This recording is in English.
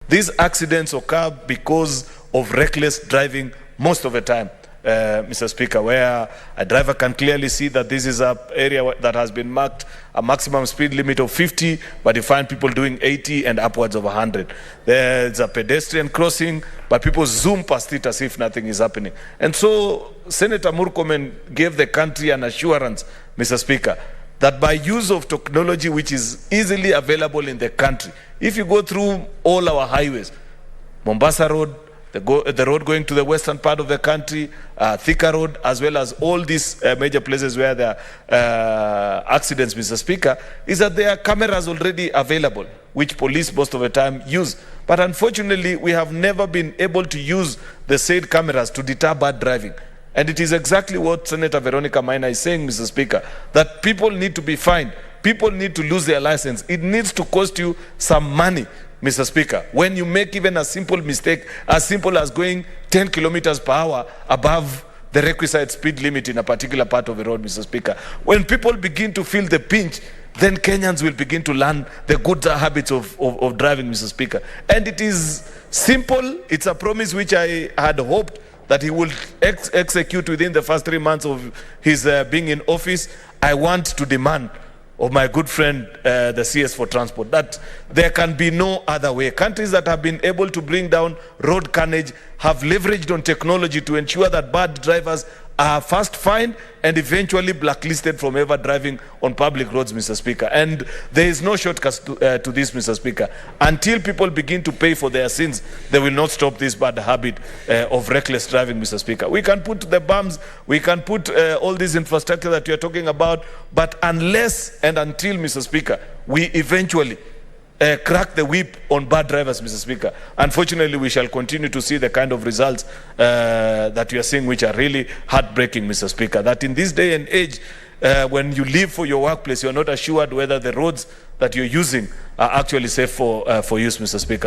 These accidents occur because of reckless driving most of the time, Mr. Speaker, where a driver can clearly see that this is an area that has been marked a maximum speed limit of 50, but you find people doing 80 and upwards of 100. There's a pedestrian crossing, but people zoom past it as if nothing is happening. And so Senator Murkomen gave the country an assurance, Mr. Speaker, that by use of technology which is easily available in the country, if you go through all our highways, Mombasa Road, the road going to the western part of the country, Thika Road, as well as all these major places where there are accidents, Mr. Speaker, is that there are cameras already available, which police most of the time use. But unfortunately, we have never been able to use the said cameras to deter bad driving. And it is exactly what Senator Veronica Maina is saying, Mr. Speaker, that people need to be fined. People need to lose their license. It needs to cost you some money, Mr. Speaker, when you make even a simple mistake, as simple as going 10 kilometers per hour above the requisite speed limit in a particular part of the road, Mr. Speaker. When people begin to feel the pinch, then Kenyans will begin to learn the good habits of driving, Mr. Speaker. And it is simple. It's a promise which I had hoped that he will execute within the first 3 months of his being in office. I want to demand of my good friend, the CS for Transport, that there can be no other way. Countries that have been able to bring down road carnage have leveraged on technology to ensure that bad drivers are first fined and eventually blacklisted from ever driving on public roads, Mr. Speaker. And there is no shortcut to this, Mr. Speaker. Until people begin to pay for their sins, they will not stop this bad habit of reckless driving, Mr. Speaker. We can put the bums, we can put all this infrastructure that you are talking about, but unless and until, Mr. Speaker, we eventually crack the whip on bad drivers, Mr. Speaker, unfortunately, we shall continue to see the kind of results that we are seeing, which are really heartbreaking, Mr. Speaker. That in this day and age, when you leave for your workplace, you're not assured whether the roads that you're using are actually safe for use, Mr. Speaker.